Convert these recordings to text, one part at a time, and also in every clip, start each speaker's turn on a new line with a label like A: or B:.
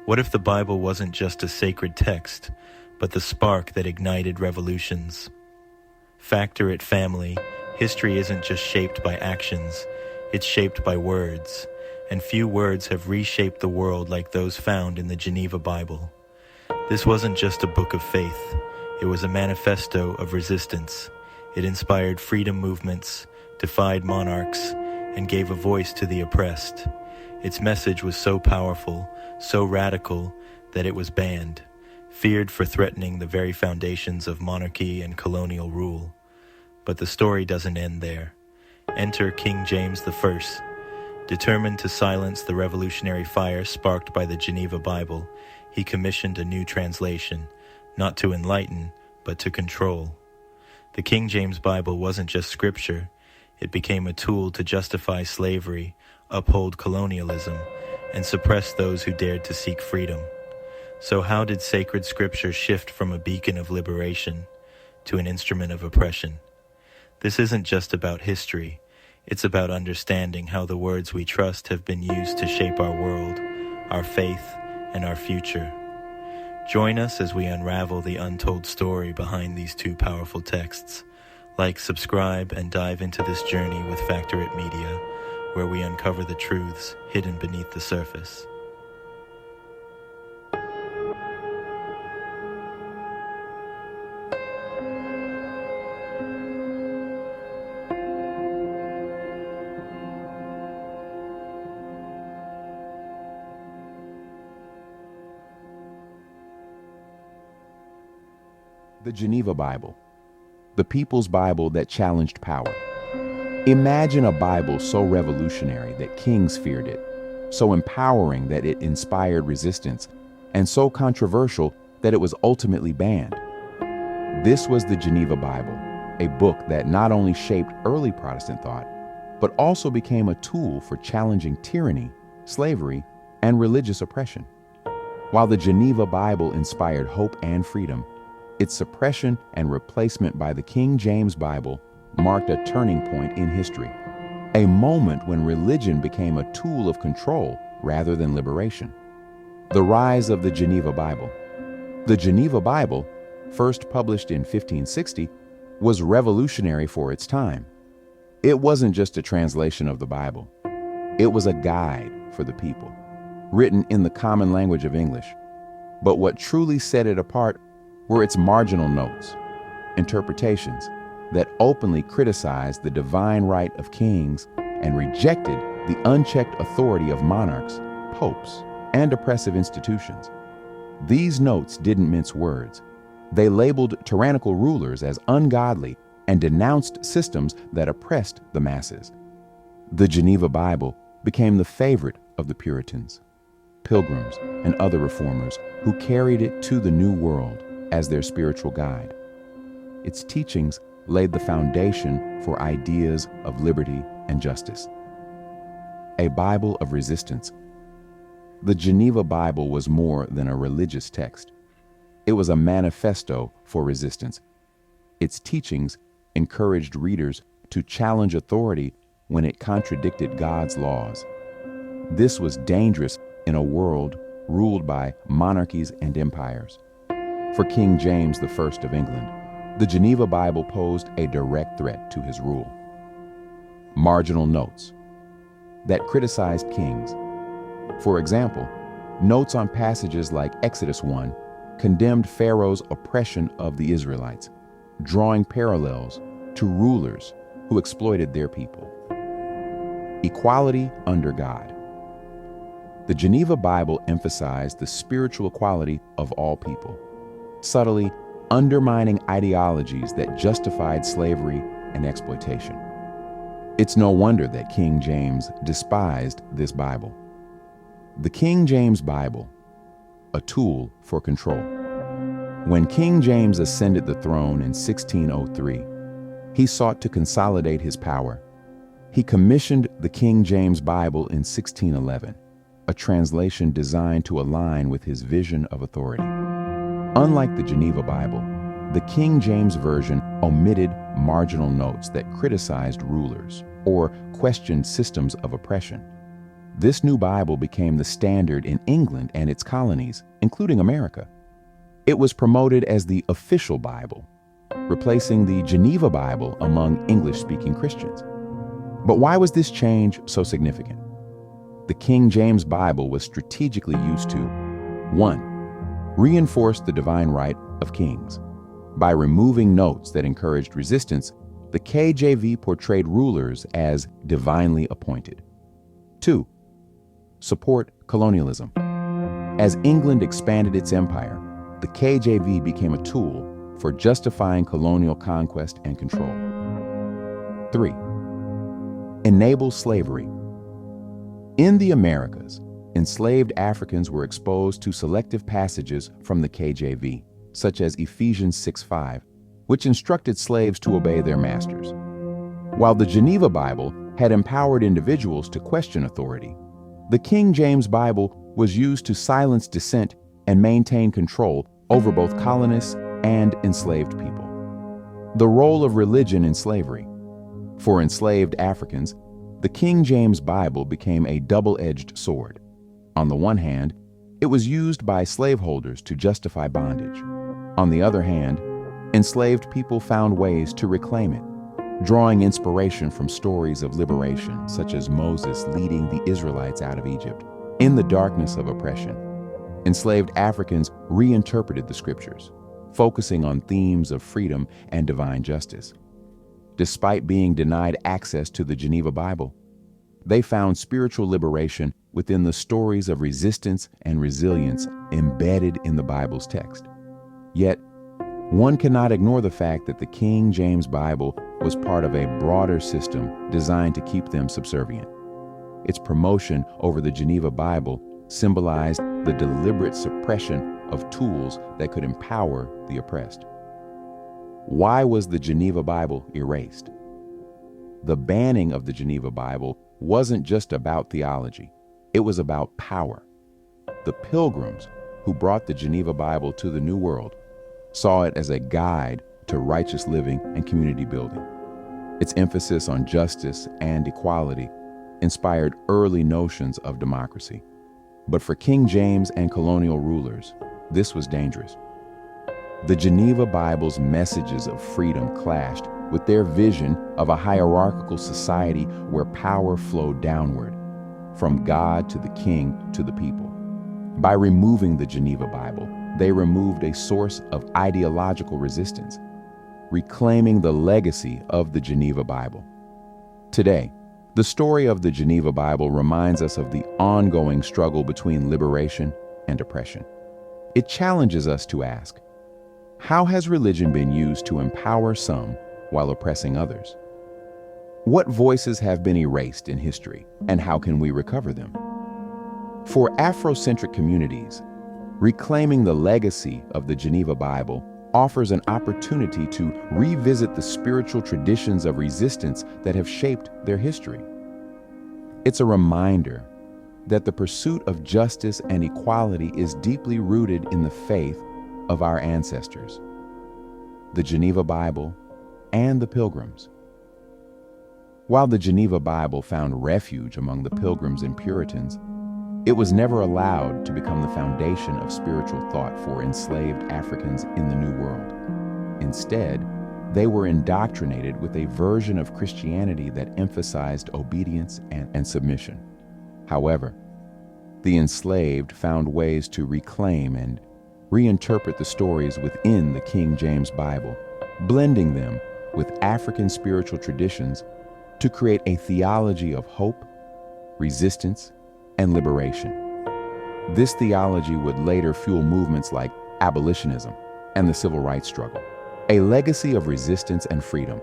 A: What if the Bible wasn't just a sacred text, but the spark that ignited revolutions? FactorIt Family, history isn't just shaped by actions, it's shaped by words, and few words have reshaped the world like those found in the Geneva Bible. This wasn't just a book of faith, it was a manifesto of resistance. It inspired freedom movements, defied monarchs, and gave a voice to the oppressed. Its message was so powerful, so radical, that it was banned, feared for threatening the very foundations of monarchy and colonial rule. But the story doesn't end there. Enter King James I. Determined to silence the revolutionary fire sparked by the Geneva Bible, he commissioned a new translation, not to enlighten, but to control. The King James Bible wasn't just scripture, it became a tool to justify slavery, uphold colonialism, and suppress those who dared to seek freedom. So how did sacred scripture shift from a beacon of liberation to an instrument of oppression? This isn't just about history, it's about understanding how the words we trust have been used to shape our world, our faith, and our future. Join us as we unravel the untold story behind these two powerful texts. Like, subscribe, and dive into this journey with FactorIt Media, where we uncover the truths hidden beneath the surface.
B: The Geneva Bible, the people's Bible that challenged power. Imagine a Bible so revolutionary that kings feared it, so empowering that it inspired resistance, and so controversial that it was ultimately banned. This was the Geneva Bible, a book that not only shaped early Protestant thought, but also became a tool for challenging tyranny, slavery, and religious oppression. While the Geneva Bible inspired hope and freedom, its suppression and replacement by the King James Bible marked a turning point in history, a moment when religion became a tool of control rather than liberation. The rise of the Geneva Bible. The Geneva Bible, first published in 1560, was revolutionary for its time. It wasn't just a translation of the Bible. It was a guide for the people, written in the common language of English. But what truly set it apart were its marginal notes, interpretations that openly criticized the divine right of kings and rejected the unchecked authority of monarchs, popes, and oppressive institutions. These notes didn't mince words. They labeled tyrannical rulers as ungodly and denounced systems that oppressed the masses. The Geneva Bible became the favorite of the Puritans, Pilgrims, and other reformers who carried it to the New World as their spiritual guide. Its teachings laid the foundation for ideas of liberty and justice. A Bible of resistance. The Geneva Bible was more than a religious text. It was a manifesto for resistance. Its teachings encouraged readers to challenge authority when it contradicted God's laws. This was dangerous in a world ruled by monarchies and empires. For King James I of England, the Geneva Bible posed a direct threat to his rule. Marginal notes that criticized kings. For example, notes on passages like Exodus 1 condemned Pharaoh's oppression of the Israelites, drawing parallels to rulers who exploited their people. Equality under God. The Geneva Bible emphasized the spiritual equality of all people, subtly undermining ideologies that justified slavery and exploitation. It's no wonder that King James despised this Bible. The King James Bible, a tool for control. When King James ascended the throne in 1603, he sought to consolidate his power. He commissioned the King James Bible in 1611, a translation designed to align with his vision of authority. Unlike the Geneva Bible, the King James Version omitted marginal notes that criticized rulers or questioned systems of oppression. This new Bible became the standard in England and its colonies, including America. It was promoted as the official Bible, replacing the Geneva Bible among English-speaking Christians. But why was this change so significant? The King James Bible was strategically used to 1. Reinforce the divine right of kings. By removing notes that encouraged resistance, the KJV portrayed rulers as divinely appointed. 2. Support colonialism. As England expanded its empire, the KJV became a tool for justifying colonial conquest and control. 3. Enable slavery. In the Americas, enslaved Africans were exposed to selective passages from the KJV, such as Ephesians 6:5, which instructed slaves to obey their masters. While the Geneva Bible had empowered individuals to question authority, the King James Bible was used to silence dissent and maintain control over both colonists and enslaved people. The role of religion in slavery. For enslaved Africans, the King James Bible became a double-edged sword. On the one hand, it was used by slaveholders to justify bondage. On the other hand, enslaved people found ways to reclaim it, drawing inspiration from stories of liberation, such as Moses leading the Israelites out of Egypt. In the darkness of oppression, enslaved Africans reinterpreted the scriptures, focusing on themes of freedom and divine justice. Despite being denied access to the Geneva Bible, they found spiritual liberation within the stories of resistance and resilience embedded in the Bible's text. Yet, one cannot ignore the fact that the King James Bible was part of a broader system designed to keep them subservient. Its promotion over the Geneva Bible symbolized the deliberate suppression of tools that could empower the oppressed. Why was the Geneva Bible erased? The banning of the Geneva Bible wasn't just about theology, it was about power. The Pilgrims, who brought the Geneva Bible to the New World, saw it as a guide to righteous living and community building. Its emphasis on justice and equality inspired early notions of democracy. But for King James and colonial rulers, this was dangerous. The Geneva Bible's messages of freedom clashed with their vision of a hierarchical society where power flowed downward, from God to the king to the people. By removing the Geneva Bible, they removed a source of ideological resistance, reclaiming the legacy of the Geneva Bible. Today, the story of the Geneva Bible reminds us of the ongoing struggle between liberation and oppression. It challenges us to ask, how has religion been used to empower some while oppressing others? What voices have been erased in history, and how can we recover them? For Afrocentric communities, reclaiming the legacy of the Geneva Bible offers an opportunity to revisit the spiritual traditions of resistance that have shaped their history. It's a reminder that the pursuit of justice and equality is deeply rooted in the faith of our ancestors, the Geneva Bible, and the Pilgrims. While the Geneva Bible found refuge among the Pilgrims and Puritans, it was never allowed to become the foundation of spiritual thought for enslaved Africans in the New World. Instead, they were indoctrinated with a version of Christianity that emphasized obedience and submission. However, the enslaved found ways to reclaim and reinterpret the stories within the King James Bible, blending them with African spiritual traditions to create a theology of hope, resistance, and liberation. This theology would later fuel movements like abolitionism and the civil rights struggle, a legacy of resistance and freedom.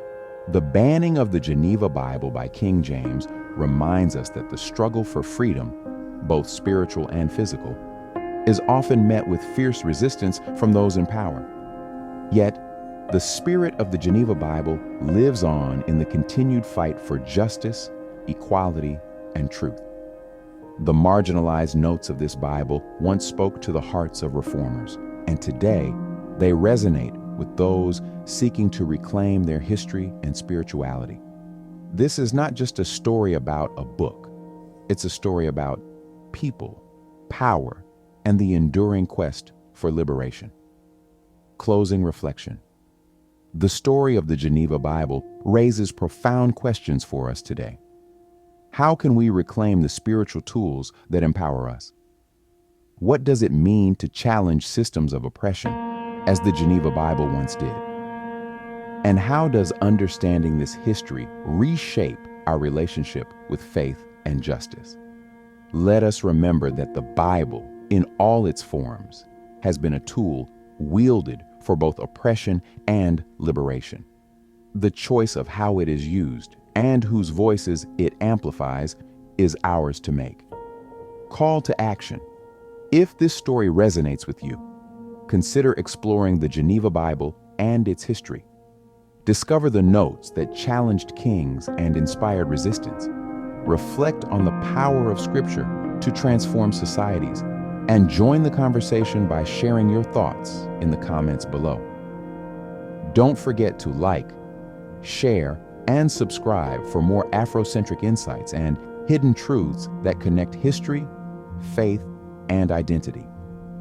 B: The banning of the Geneva Bible by King James reminds us that the struggle for freedom, both spiritual and physical, is often met with fierce resistance from those in power. Yet, the spirit of the Geneva Bible lives on in the continued fight for justice, equality, and truth. The marginalized notes of this Bible once spoke to the hearts of reformers, and today they resonate with those seeking to reclaim their history and spirituality. This is not just a story about a book. It's a story about people, power, and the enduring quest for liberation. Closing reflection. The story of the Geneva Bible raises profound questions for us today. How can we reclaim the spiritual tools that empower us? What does it mean to challenge systems of oppression, as the Geneva Bible once did? And how does understanding this history reshape our relationship with faith and justice? Let us remember that the Bible, in all its forms, has been a tool wielded for both oppression and liberation. The choice of how it is used and whose voices it amplifies is ours to make. Call to action. If this story resonates with you, consider exploring the Geneva Bible and its history. Discover the notes that challenged kings and inspired resistance. Reflect on the power of Scripture to transform societies, and join the conversation by sharing your thoughts in the comments below. Don't forget to like, share, and subscribe for more Afrocentric insights and hidden truths that connect history, faith, and identity.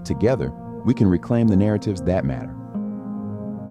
B: Together, we can reclaim the narratives that matter.